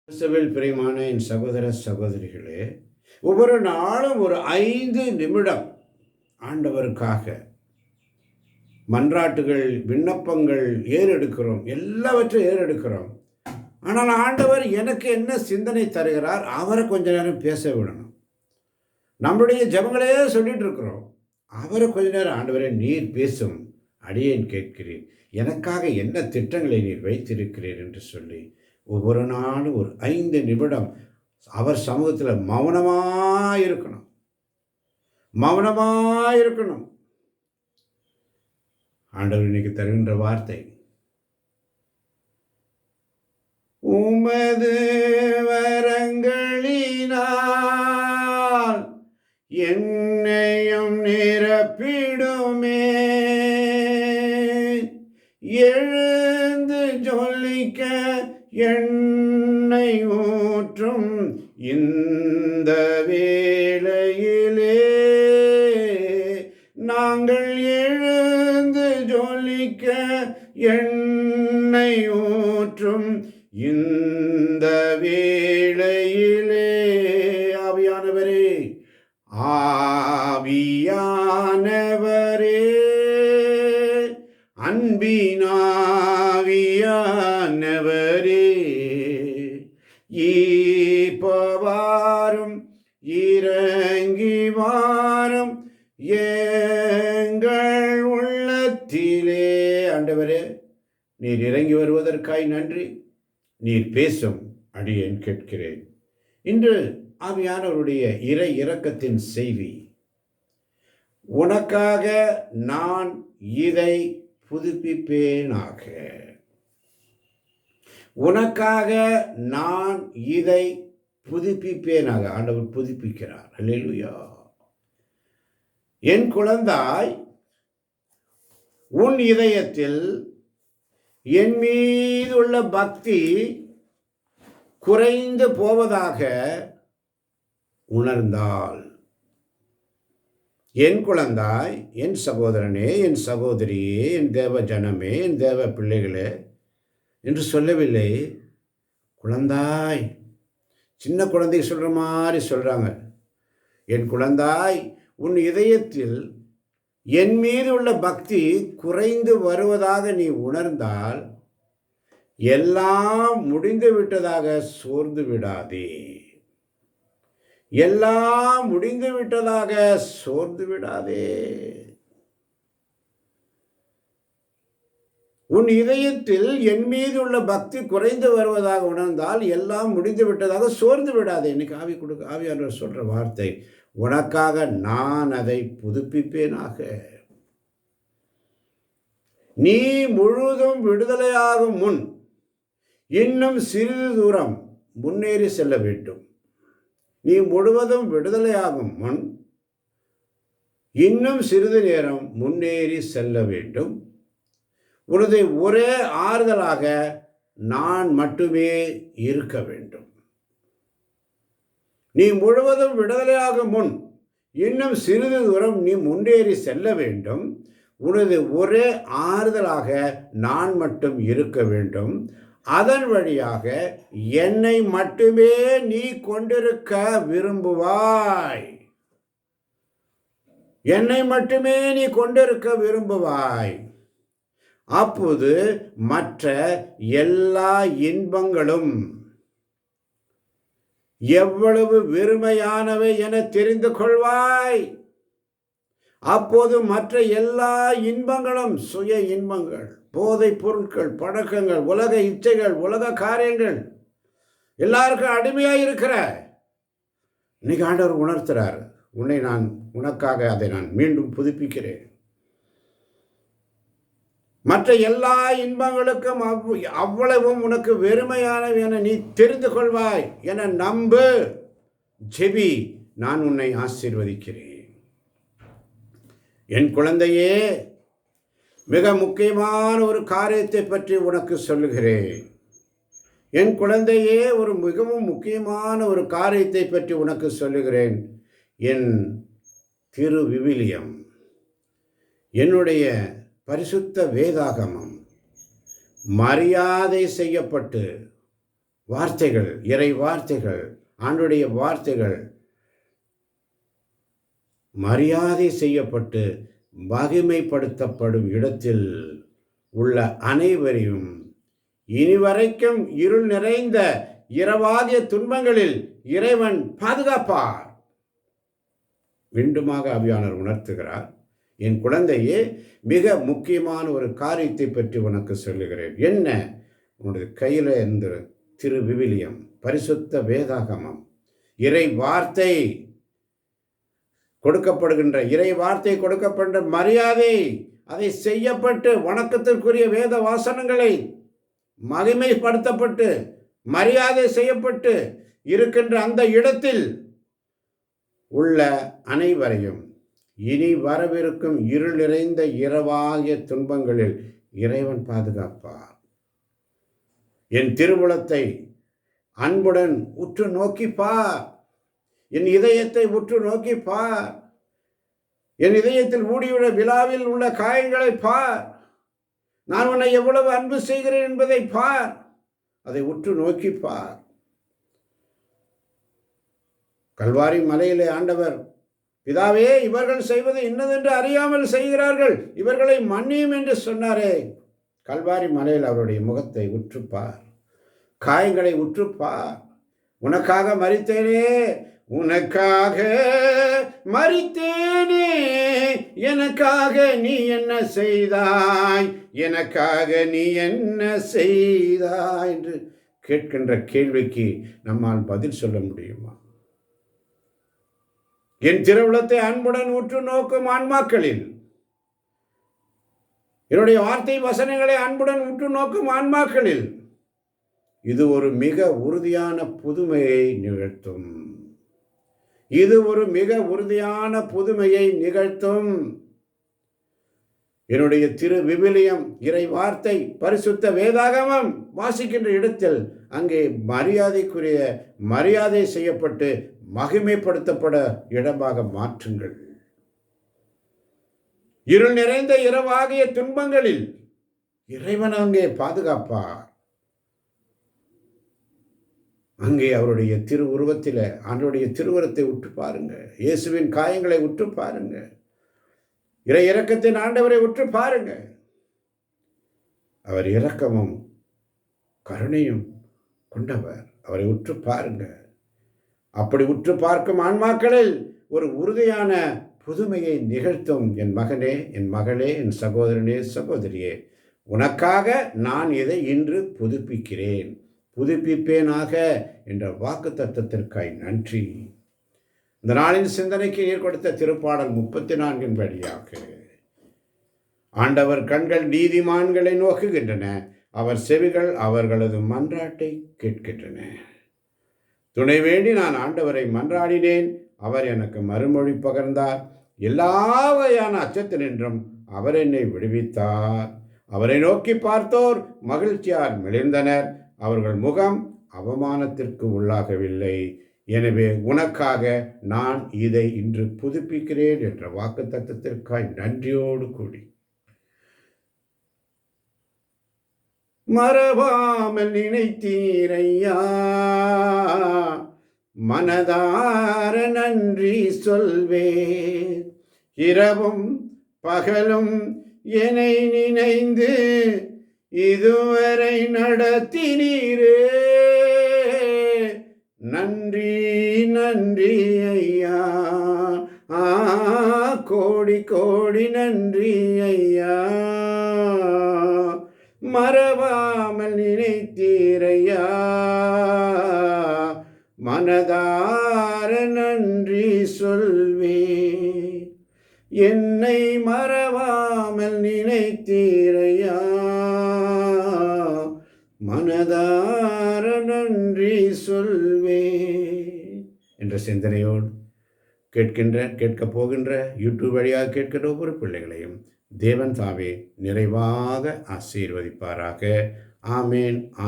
கிறிஸ்துவில் பிரியமான என் சகோதர சகோதரிகளே, ஒவ்வொரு நாளும் ஒரு 5 நிமிடம் ஆண்டவருக்காக மன்றாட்டுகள், விண்ணப்பங்கள் ஏறெடுக்கிறோம். எல்லாவற்றையும் ஏறெடுக்கிறோம். ஆனால் ஆண்டவர் எனக்கு என்ன சிந்தனை தருகிறார், அவரை கொஞ்ச நேரம் பேச விடணும். நம்முடைய ஜெபங்களே சொல்லிட்டு இருக்கிறோம். அவரை கொஞ்ச நேரம், ஆண்டவரே நீர் பேசும், அடியேன் கேட்கிறேன், எனக்காக என்ன திட்டங்களை நீர் வைத்திருக்கிறீர் என்று சொல்லி ஒவ்வொரு நாளும் ஒரு 5 நிமிடம் அவர் சமூகத்தில் மௌனமாக இருக்கணும். மௌனமாக இருக்கணும். ஆண்டவர் இன்னைக்கு தருகின்ற வார்த்தை, உமது வரங்களினால் என்னையும் நிரப்பிடுமே, எழுந்து ஜொலிக்க எண்ணெய் ஊற்றும் இந்த வேளையிலே நாங்கள் எழுந்து ஜொலிக்க எண்ணெய் ஊற்றும் இந்த வேளையிலே. ஆவியானவரே, ஆவியானவரே, அன்பினாவியானவரே, ஈப்பவாரும் இறங்கி வாரும் எங்கள் உள்ளத்திலே. ஆண்டவரே, நீர் இறங்கி வருவதற்காய் நன்றி. நீர் பேசும், அடியேன் கேட்கிறேன். இன்று ஆவியானவருடைய இறை இரக்கத்தின் செய்தி, உனக்காக நான் இதை புதுப்பிப்பேனாக. உனக்காக நான் இதை புதுப்பிப்பேனாக. ஆண்டவர் புதுப்பிக்கிறார். அல்லேலூயா. என் குழந்தாய், உன் இதயத்தில் என் மீது உள்ள பக்தி குறைந்து போவதாக உணர்ந்தால், என் குழந்தாய், என் சகோதரனே, என் சகோதரியே, என் தேவ ஜனமே, என் தேவ பிள்ளைகளே என்று சொல்லவில்லை. குழந்தாய், சின்ன குழந்தை சொல்கிற மாதிரி சொல்கிறாங்க. என் குழந்தாய், உன் இதயத்தில் என் மீது உள்ள பக்தி குறைந்து வருவதாக நீ உணர்ந்தால், எல்லாம் முடிந்து விட்டதாக சோர்ந்து விடாதே. எல்லாம் முடிந்து விட்டதாக சோர்ந்து விடாதே. உன் இதயத்தில் என் மீது உள்ள பக்தி குறைந்து வருவதாக உணர்ந்தால், எல்லாம் முடிந்து விட்டதாக சோர்ந்து விடாதே. இன்னைக்கு ஆவியானவர் சொல்ற வார்த்தை, உனக்காக நான் அதை புதுப்பிப்பேனாக. நீ முழுதும் விடுதலையாகும் முன் இன்னும் சிறிது தூரம் முன்னேறி செல்ல வேண்டும். நீ முழுவதும் விடுதலையாகும் முன் இன்னும் சிறிது நேரம் முன்னேறி செல்ல வேண்டும். உனது ஒரே ஆறுதலாக நான் மட்டுமே இருக்க வேண்டும். நீ முழுவதும் விடுதலையாகும் முன் இன்னும் சிறிது தூரம் நீ முன்னேறி செல்ல வேண்டும். உனது ஒரே ஆறுதலாக நான் மட்டும் இருக்க வேண்டும். அதன் வழியாக என்னை மட்டுமே நீ கொண்டிருக்க விரும்புவாய். என்னை மட்டுமே நீ கொண்டிருக்க விரும்புவாய். அப்போது மற்ற எல்லா இன்பங்களும் எவ்வளவு வெறுமையானவை என தெரிந்து கொள்வாய். அப்போது மற்ற எல்லா இன்பங்களும், சுய இன்பங்கள், போதை பொருட்கள், பழக்கங்கள், உலக இச்சைகள், உலக காரியங்கள், எல்லாருக்கும் அடிமையாக இருக்கிற, இன்னைக்கு ஆண்டவர் உணர்த்துறார், உனக்காக அதை நான் மீண்டும் புதுப்பிக்கிறேன். மற்ற எல்லா இன்பங்களுக்கும் அவ்வளவும் உனக்கு வெறுமையானவை என நீ தெரிந்து கொள்வாய் என நம்பு, ஜெபி, நான் உன்னை ஆசீர்வதிக்கிறேன். என் குழந்தையே, மிக முக்கியமான ஒரு காரியத்தை பற்றி உனக்கு சொல்லுகிறேன். என் குழந்தையே, ஒரு மிகவும் முக்கியமான ஒரு காரியத்தை பற்றி உனக்கு சொல்லுகிறேன். என் திரு விவிலியம், என்னுடைய பரிசுத்த வேதாகமம் மரியாதை செய்யப்பட்டு வார்த்தைகள், இறை வார்த்தைகள், ஆண்டுடைய வார்த்தைகள் மரியாதை செய்யப்பட்டு மகிமைப்படுத்தப்படும் இடத்தில் உள்ள அனைவரையும் இனிவரைக்கும் இருள் நிறைந்த இரவாகிய துன்பங்களில் இறைவன் பாதுகாப்பார். மீண்டுமாக ஆவியானவர் உணர்த்துகிறார், என் குழந்தையே, மிக முக்கியமான ஒரு காரியத்தை பற்றி உனக்கு சொல்லுகிறேன். என்ன? உனது கையில் இருந்த திரு விவிலியம், பரிசுத்த வேதாகமம், இறை வார்த்தை கொடுக்கப்படுகின்ற மரியாதை, அதை செய்யப்பட்டு வணக்கத்திற்குரிய வேத வாசனங்களை மகிமைப்படுத்தப்பட்டு மரியாதை செய்யப்பட்டு இருக்கின்ற அந்த இடத்தில் உள்ள அனைவரையும் இனி வரவிருக்கும் இருள் நிறைந்த இரவாகிய துன்பங்களில் இறைவன் பாதுகாப்பார். என் திருவுளத்தை அன்புடன் உற்று நோக்கி பார். என் இதயத்தை உற்று நோக்கி பார். என் இதயத்தில் ஊடியுள்ள விழாவில் உள்ள காயங்களை பார். நான் உன்னை எவ்வளவு அன்பு செய்கிறேன் என்பதை பார். அதை உற்று நோக்கி பார். கல்வாரி மலையிலே ஆண்டவர், பிதாவே, இவர்கள் செய்வது இன்னதென்று அறியாமல் செய்கிறார்கள், இவர்களை மன்னியும் என்று சொன்னாரே. கல்வாரி மலையில் அவருடைய முகத்தை உற்றுப்பார், காயங்களை உற்றுப்பார். உனக்காக மரித்தேனே, உனக்காக மரித்தேனே, எனக்காக நீ என்ன செய்தாய், எனக்காக நீ என்ன செய்தாய் என்று கேட்கின்ற கேள்விக்கு நம்மால் பதில் சொல்ல முடியுமா? என் திருவுளத்தை அன்புடன் உற்று நோக்கும் ஆன்மாக்களில், என்னுடைய வார்த்தை வசனங்களை அன்புடன் உற்று நோக்கும் ஆன்மாக்களில் இது ஒரு மிக உறுதியான புதுமையை நிகழ்த்தும். இது ஒரு மிக உறுதியான புதுமையை நிகழ்த்தும். என்னுடைய திரு விவிலியம், இறை வார்த்தை, பரிசுத்த வேதாகமம் வாசிக்கின்ற இடத்தில் அங்கே மரியாதை செய்யப்பட்டு மகிமைப்படுத்தப்பட இடமாக மாற்றுங்கள். இருள் நிறைந்த இரவாகிய துன்பங்களில் இறைவன் அங்கே பாதுகாப்பார். அங்கே அவருடைய திரு உருவத்தில் ஆண்டவருடைய திருவுருவத்தை உற்று பாருங்க. இயேசுவின் காயங்களை உற்று பாருங்க. இறை இரக்கத்தின் ஆண்டவரை உற்று பாருங்க. அவர் இரக்கமும் கருணையும் கொண்டவர். அவரை உற்று பாருங்க. அப்படி உற்று பார்க்கும் ஆன்மாக்களில் ஒரு உறுதியான புதுமையை நிகழ்த்தும். என் மகனே, என் மகளே, என் சகோதரனே, சகோதரியே, உனக்காக நான் இதை இன்று புதுப்பிப்பேனாக என்ற வாக்கு தத்தத்திற்காய் நன்றி. இந்த நாளின் சிந்தனைக்கு நீர் கொடுத்த திருப்பாடல் 34 படியாக, ஆண்டவர் கண்கள் நீதிமான்களை நோக்குகின்றன, அவர் செவிகள் அவர்களது மன்றாட்டை கேட்கின்றன. துணை வேண்டி நான் ஆண்டவரை மன்றாடினேன், அவர் எனக்கு மறுமொழி பகர்ந்தார். எல்லா வகையான அச்சத்தினின்றும் அவர் என்னை விடுவித்தார். அவரை நோக்கி பார்த்தோர் மகிழ்ச்சியால் மிளிர்ந்தனர், அவர்கள் முகம் அவமானத்திற்கு உள்ளாகவில்லை. எனவே உனக்காக நான் இதை இன்று புதுப்பிக்கிறேன் என்ற வாக்கு தத்தத்திற்காய் நன்றியோடு கூடி மறவாமல் நினைத்தீரையா, மனதார நன்றி சொல்வேன். இரவும் பகலும் என்னை நினைந்து இதுவரை நடத்தினீரே, நன்றி நன்றி ஐயா, கோடி கோடி நன்றி ஐயா. மறவாமல் நினைத்தீரையா, மனதார நன்றி சொல்வேன். என்னை மறவாமல் நினைத்தீரையா, மனதார நன்றி சொல்வேன் என்ற சிந்தனையோடு கேட்கப் போகின்ற யூடியூப் வழியாக கேட்கிற ஒவ்வொரு பிள்ளைகளையும் தேவன் தாமே நிறைவாக ஆசீர்வதிப்பாராக. ஆமேன்.